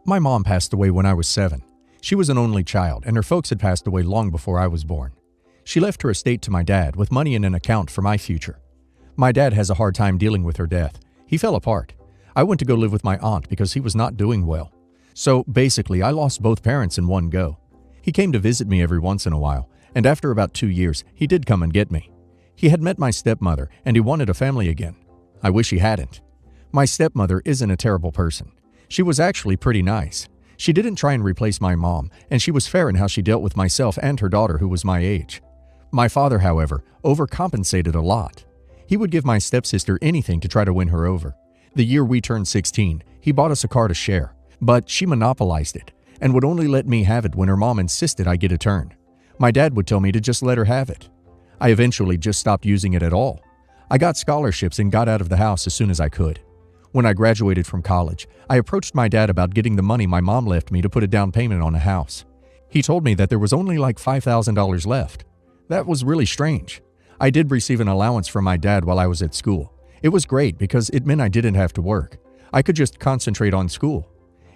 My mom passed away when I was 7. She was an only child, and her folks had passed away long before I was born. She left her estate to my dad with money in an account for my future. My dad has a hard time dealing with her death. He fell apart. I went to go live with my aunt because he was not doing well. So basically, I lost both parents in one go. He came to visit me every once in a while, and after about 2 years, he did come and get me. He had met my stepmother, and he wanted a family again. I wish he hadn't. My stepmother isn't a terrible person. She was actually pretty nice. She didn't try and replace my mom, and she was fair in how she dealt with myself and her daughter who was my age. My father, however, overcompensated a lot. He would give my stepsister anything to try to win her over. The year we turned 16, he bought us a car to share, but she monopolized it and would only let me have it when her mom insisted I get a turn. My dad would tell me to just let her have it. I eventually just stopped using it at all. I got scholarships and got out of the house as soon as I could. When I graduated from college, I approached my dad about getting the money my mom left me to put a down payment on a house. He told me that there was only like $5,000 left. That was really strange. I did receive an allowance from my dad while I was at school. It was great because it meant I didn't have to work. I could just concentrate on school.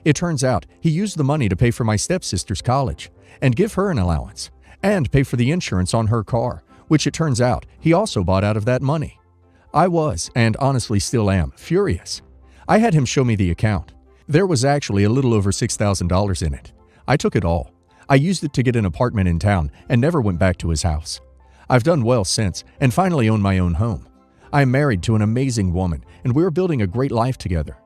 It turns out he used the money to pay for my stepsister's college and give her an allowance and pay for the insurance on her car, which it turns out he also bought out of that money. I was, and honestly still am, furious. I had him show me the account. There was actually a little over $6,000 in it. I took it all. I used it to get an apartment in town and never went back to his house. I've done well since and finally own my own home. I am married to an amazing woman and we're building a great life together.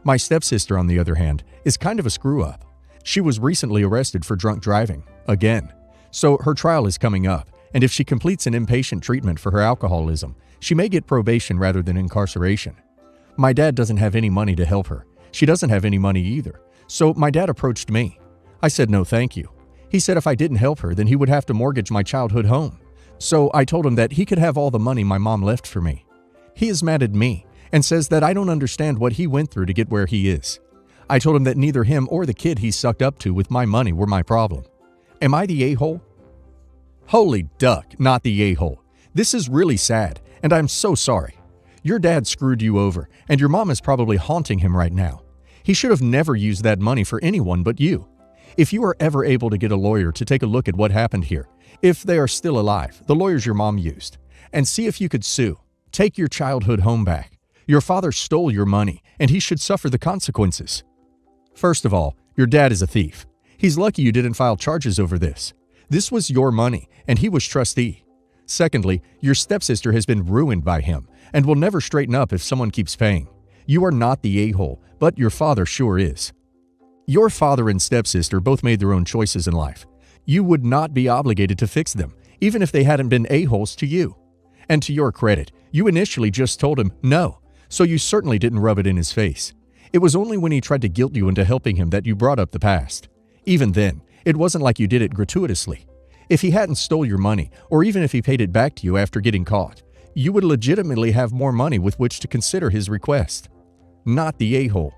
My stepsister, on the other hand, is kind of a screw-up. She was recently arrested for drunk driving, again. So her trial is coming up, and if she completes an inpatient treatment for her alcoholism, she may get probation rather than incarceration. My dad doesn't have any money to help her. She doesn't have any money either. So my dad approached me. I said no thank you. He said if I didn't help her, then he would have to mortgage my childhood home. So I told him that he could have all the money my mom left for me. He is mad at me and says that I don't understand what he went through to get where he is. I told him that neither him or the kid he sucked up to with my money were my problem. Am I the a-hole? Holy duck, not the a-hole. This is really sad, and I'm so sorry. Your dad screwed you over, and your mom is probably haunting him right now. He should have never used that money for anyone but you. If you are ever able to get a lawyer to take a look at what happened here, if they are still alive, the lawyers your mom used, and see if you could sue, take your childhood home back. Your father stole your money, and he should suffer the consequences. First of all, your dad is a thief. He's lucky you didn't file charges over this. This was your money, and he was trustee. Secondly, your stepsister has been ruined by him and will never straighten up if someone keeps paying. You are not the a-hole, but your father sure is. Your father and stepsister both made their own choices in life. You would not be obligated to fix them, even if they hadn't been a-holes to you. And to your credit, you initially just told him no, so you certainly didn't rub it in his face. It was only when he tried to guilt you into helping him that you brought up the past. Even then, it wasn't like you did it gratuitously. If he hadn't stole your money, or even if he paid it back to you after getting caught, you would legitimately have more money with which to consider his request. Not the a-hole.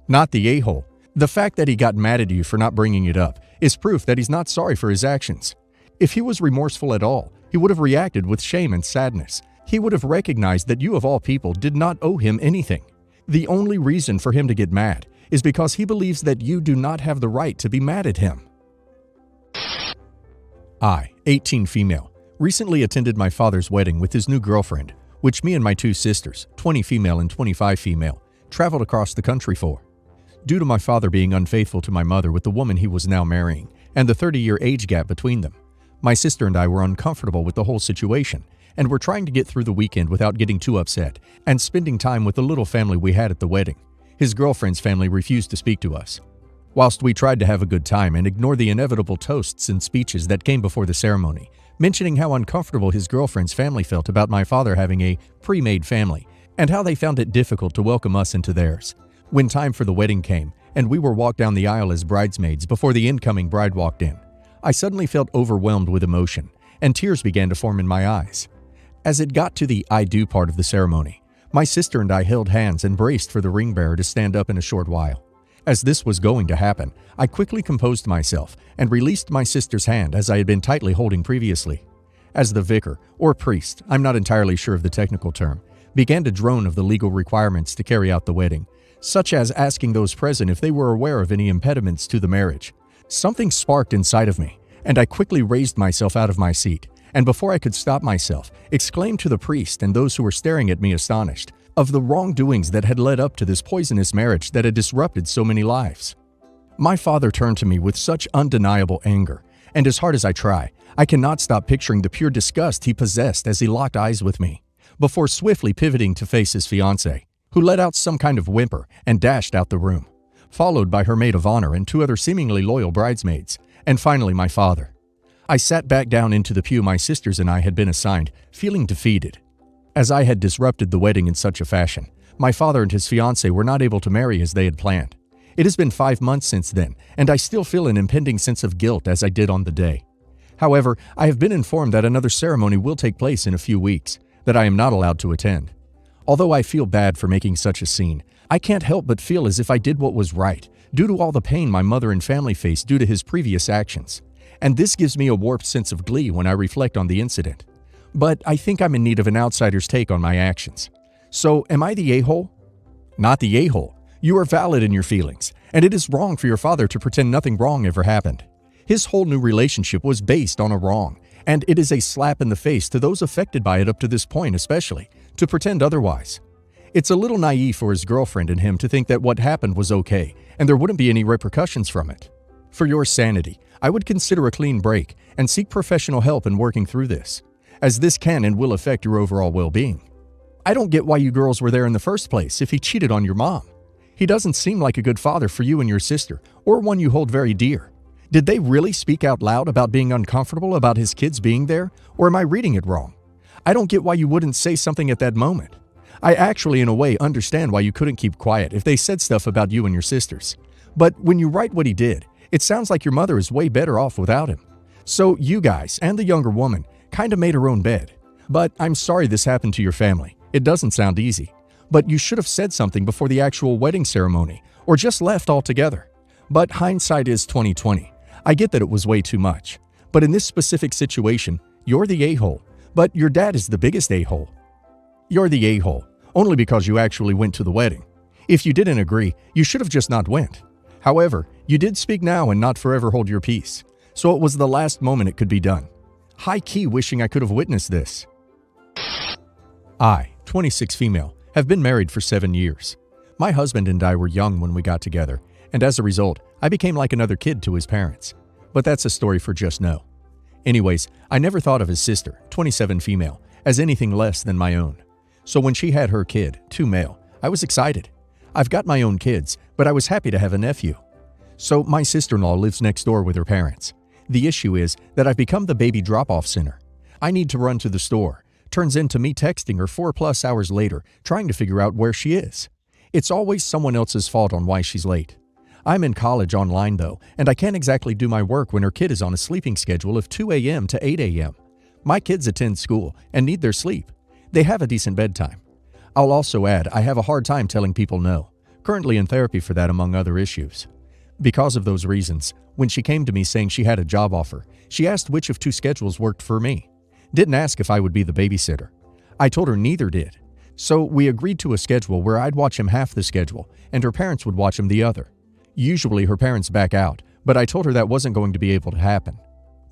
Not the a-hole. The fact that he got mad at you for not bringing it up is proof that he's not sorry for his actions. If he was remorseful at all, he would have reacted with shame and sadness. He would have recognized that you of all people did not owe him anything. The only reason for him to get mad is because he believes that you do not have the right to be mad at him. I, 18 female, recently attended my father's wedding with his new girlfriend, which me and my 2 sisters, 20 female and 25 female, traveled across the country for. Due to my father being unfaithful to my mother with the woman he was now marrying, and the 30-year age gap between them, my sister and I were uncomfortable with the whole situation, and were trying to get through the weekend without getting too upset and spending time with the little family we had at the wedding. His girlfriend's family refused to speak to us. Whilst we tried to have a good time and ignore the inevitable toasts and speeches that came before the ceremony, mentioning how uncomfortable his girlfriend's family felt about my father having a pre-made family, and how they found it difficult to welcome us into theirs. When time for the wedding came, and we were walked down the aisle as bridesmaids before the incoming bride walked in, I suddenly felt overwhelmed with emotion, and tears began to form in my eyes. As it got to the I do part of the ceremony, my sister and I held hands and braced for the ring bearer to stand up in a short while. As this was going to happen, I quickly composed myself and released my sister's hand as I had been tightly holding previously. As the vicar, or priest, I'm not entirely sure of the technical term, began to drone of the legal requirements to carry out the wedding, such as asking those present if they were aware of any impediments to the marriage. Something sparked inside of me, and I quickly raised myself out of my seat, and before I could stop myself, exclaimed to the priest and those who were staring at me astonished of the wrongdoings that had led up to this poisonous marriage that had disrupted so many lives. My father turned to me with such undeniable anger, and as hard as I try, I cannot stop picturing the pure disgust he possessed as he locked eyes with me, before swiftly pivoting to face his fiancée, who let out some kind of whimper and dashed out the room, followed by her maid of honor and 2 other seemingly loyal bridesmaids, and finally my father. I sat back down into the pew my sisters and I had been assigned, feeling defeated. As I had disrupted the wedding in such a fashion, my father and his fiancée were not able to marry as they had planned. It has been 5 months since then, and I still feel an impending sense of guilt as I did on the day. However, I have been informed that another ceremony will take place in a few weeks, that I am not allowed to attend. Although I feel bad for making such a scene, I can't help but feel as if I did what was right, due to all the pain my mother and family faced due to his previous actions. And this gives me a warped sense of glee when I reflect on the incident. But I think I'm in need of an outsider's take on my actions. So, am I the a-hole? Not the a-hole. You are valid in your feelings, and it is wrong for your father to pretend nothing wrong ever happened. His whole new relationship was based on a wrong, and it is a slap in the face to those affected by it up to this point especially, to pretend otherwise. It's a little naive for his girlfriend and him to think that what happened was okay, and there wouldn't be any repercussions from it. For your sanity, I would consider a clean break and seek professional help in working through this, as this can and will affect your overall well-being. I don't get why you girls were there in the first place if he cheated on your mom. He doesn't seem like a good father for you and your sister, or one you hold very dear. Did they really speak out loud about being uncomfortable about his kids being there, or am I reading it wrong? I don't get why you wouldn't say something at that moment. I actually, in a way, understand why you couldn't keep quiet if they said stuff about you and your sisters. But when you write what he did, it sounds like your mother is way better off without him. So you guys, and the younger woman, kind of made her own bed. But I'm sorry this happened to your family. It doesn't sound easy. But you should have said something before the actual wedding ceremony, or just left altogether. But hindsight is 20/20. I get that it was way too much. But in this specific situation, you're the a-hole, but your dad is the biggest a-hole. You're the a-hole, only because you actually went to the wedding. If you didn't agree, you should have just not went. However, you did speak now and not forever hold your peace. So it was the last moment it could be done. High-key wishing I could have witnessed this. I, 26 female, have been married for 7 years. My husband and I were young when we got together, and as a result, I became like another kid to his parents. But that's a story for just now. Anyways, I never thought of his sister, 27 female, as anything less than my own. So when she had her kid, 2 male, I was excited. I've got my own kids, but I was happy to have a nephew. So my sister-in-law lives next door with her parents. The issue is that I've become the baby drop-off center. I need to run to the store. Turns into me texting her 4+ hours later, trying to figure out where she is. It's always someone else's fault on why she's late. I'm in college online though, and I can't exactly do my work when her kid is on a sleeping schedule of 2 a.m. to 8 a.m. My kids attend school and need their sleep. They have a decent bedtime. I'll also add I have a hard time telling people no, currently in therapy for that among other issues. Because of those reasons, when she came to me saying she had a job offer, she asked which of 2 schedules worked for me. Didn't ask if I would be the babysitter. I told her neither did. So we agreed to a schedule where I'd watch him half the schedule and her parents would watch him the other. Usually her parents back out, but I told her that wasn't going to be able to happen.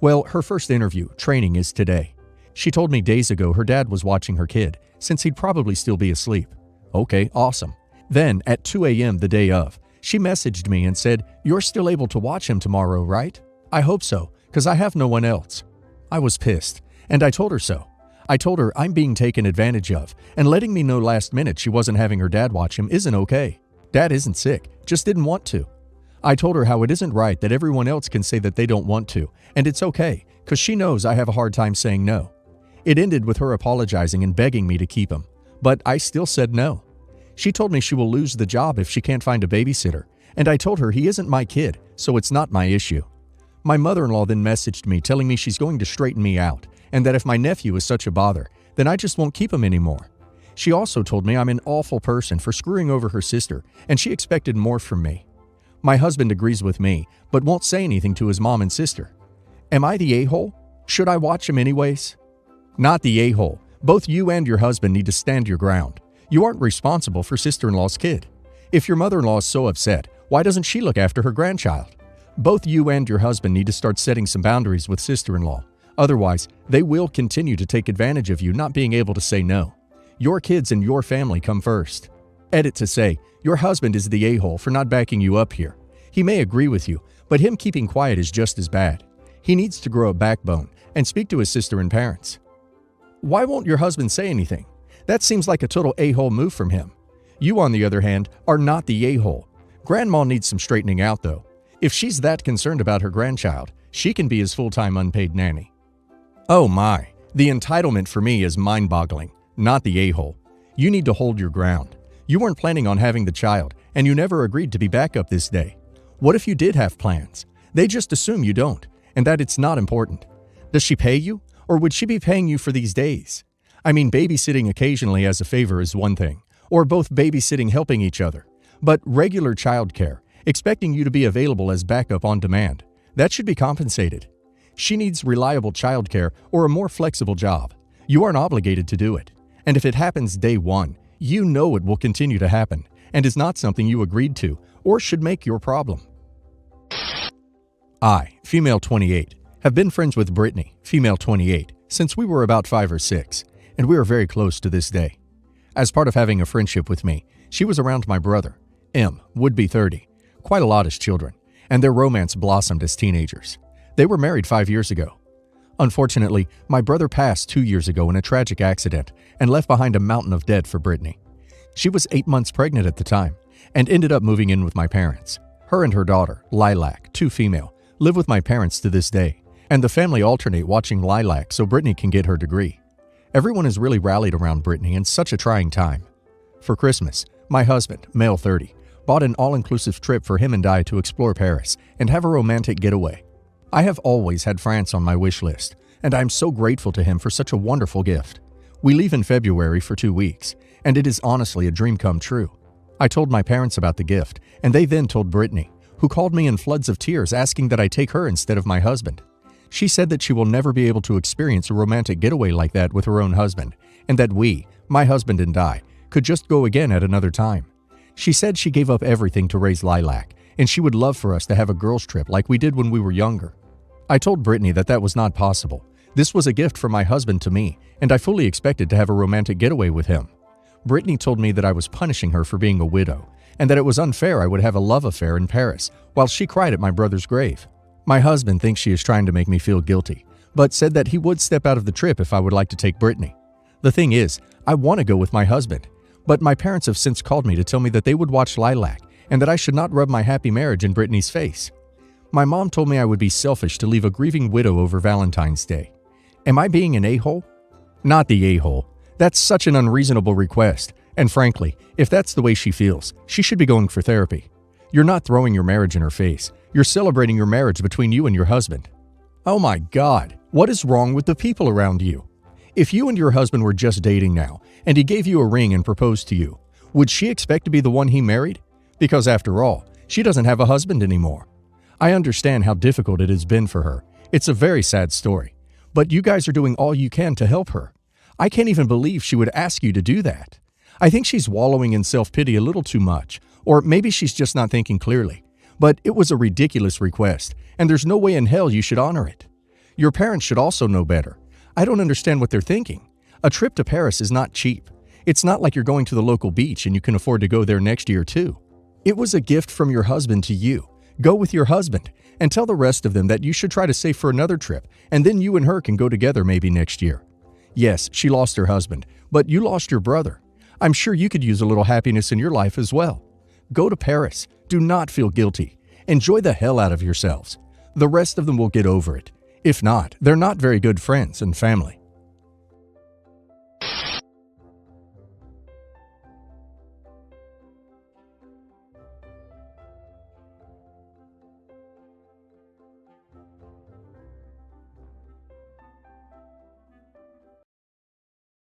Well, her first interview, training, is today. She told me days ago her dad was watching her kid, since he'd probably still be asleep. Okay, awesome. Then, at 2 a.m. the day of, she messaged me and said, "You're still able to watch him tomorrow, right?" I hope so, because I have no one else. I was pissed, and I told her so. I told her I'm being taken advantage of, and letting me know last minute she wasn't having her dad watch him isn't okay. Dad isn't sick, just didn't want to. I told her how it isn't right that everyone else can say that they don't want to, and it's okay, because she knows I have a hard time saying no. It ended with her apologizing and begging me to keep him, but I still said no. She told me she will lose the job if she can't find a babysitter, and I told her he isn't my kid, so it's not my issue. My mother-in-law then messaged me telling me she's going to straighten me out, and that if my nephew is such a bother, then I just won't keep him anymore. She also told me I'm an awful person for screwing over her sister, and she expected more from me. My husband agrees with me, but won't say anything to his mom and sister. Am I the a-hole? Should I watch him anyways? Not the a-hole. Both you and your husband need to stand your ground. You aren't responsible for sister-in-law's kid. If your mother-in-law is so upset, why doesn't she look after her grandchild? Both you and your husband need to start setting some boundaries with sister-in-law. Otherwise, they will continue to take advantage of you not being able to say no. Your kids and your family come first. Edit to say, your husband is the a-hole for not backing you up here. He may agree with you, but him keeping quiet is just as bad. He needs to grow a backbone and speak to his sister and parents. Why won't your husband say anything? That seems like a total a-hole move from him. You, on the other hand, are not the a-hole. Grandma needs some straightening out, though. If she's that concerned about her grandchild, she can be his full-time unpaid nanny. Oh my, the entitlement for me is mind-boggling, not the a-hole. You need to hold your ground. You weren't planning on having the child, and you never agreed to be backup this day. What if you did have plans? They just assume you don't, and that it's not important. Does she pay you, or would she be paying you for these days? I mean, babysitting occasionally as a favor is one thing, or both babysitting helping each other. But regular childcare, expecting you to be available as backup on demand, that should be compensated. She needs reliable childcare or a more flexible job. You aren't obligated to do it. And if it happens day one, you know it will continue to happen and is not something you agreed to or should make your problem. I, female 28, have been friends with Brittany, female 28, since we were about 5 or 6, and we are very close to this day. As part of having a friendship with me, she was around my brother, M, would be 30, quite a lot as children, and their romance blossomed as teenagers. They were married 5 years ago. Unfortunately, my brother passed 2 years ago in a tragic accident and left behind a mountain of debt for Brittany. She was 8 months pregnant at the time and ended up moving in with my parents. Her and her daughter, Lilac, 2 female, live with my parents to this day, and the family alternate watching Lilac so Brittany can get her degree. Everyone has really rallied around Brittany in such a trying time. For Christmas, my husband, male 30, bought an all-inclusive trip for him and I to explore Paris and have a romantic getaway. I have always had France on my wish list, and I am so grateful to him for such a wonderful gift. We leave in February for 2 weeks, and it is honestly a dream come true. I told my parents about the gift, and they then told Brittany, who called me in floods of tears asking that I take her instead of my husband. She said that she will never be able to experience a romantic getaway like that with her own husband, and that we, my husband and I, could just go again at another time. She said she gave up everything to raise Lilac, and she would love for us to have a girls' trip like we did when we were younger. I told Brittany that that was not possible. This was a gift from my husband to me, and I fully expected to have a romantic getaway with him. Brittany told me that I was punishing her for being a widow, and that it was unfair I would have a love affair in Paris, while she cried at my brother's grave. My husband thinks she is trying to make me feel guilty, but said that he would step out of the trip if I would like to take Brittany. The thing is, I want to go with my husband, but my parents have since called me to tell me that they would watch Lilac and that I should not rub my happy marriage in Brittany's face. My mom told me I would be selfish to leave a grieving widow over Valentine's Day. Am I being an a-hole? Not the a-hole. That's such an unreasonable request, and frankly, if that's the way she feels, she should be going for therapy. You're not throwing your marriage in her face. You're celebrating your marriage between you and your husband. Oh my God, what is wrong with the people around you? If you and your husband were just dating now, and he gave you a ring and proposed to you, would she expect to be the one he married? Because after all, she doesn't have a husband anymore. I understand how difficult it has been for her. It's a very sad story. But you guys are doing all you can to help her. I can't even believe she would ask you to do that. I think she's wallowing in self-pity a little too much, or maybe she's just not thinking clearly. But it was a ridiculous request, and there's no way in hell you should honor it. Your parents should also know better. I don't understand what they're thinking. A trip to Paris is not cheap. It's not like you're going to the local beach and you can afford to go there next year too. It was a gift from your husband to you. Go with your husband and tell the rest of them that you should try to save for another trip, and then you and her can go together maybe next year. Yes, she lost her husband, but you lost your brother. I'm sure you could use a little happiness in your life as well. Go to Paris. Do not feel guilty. Enjoy the hell out of yourselves. The rest of them will get over it. If not, they're not very good friends and family.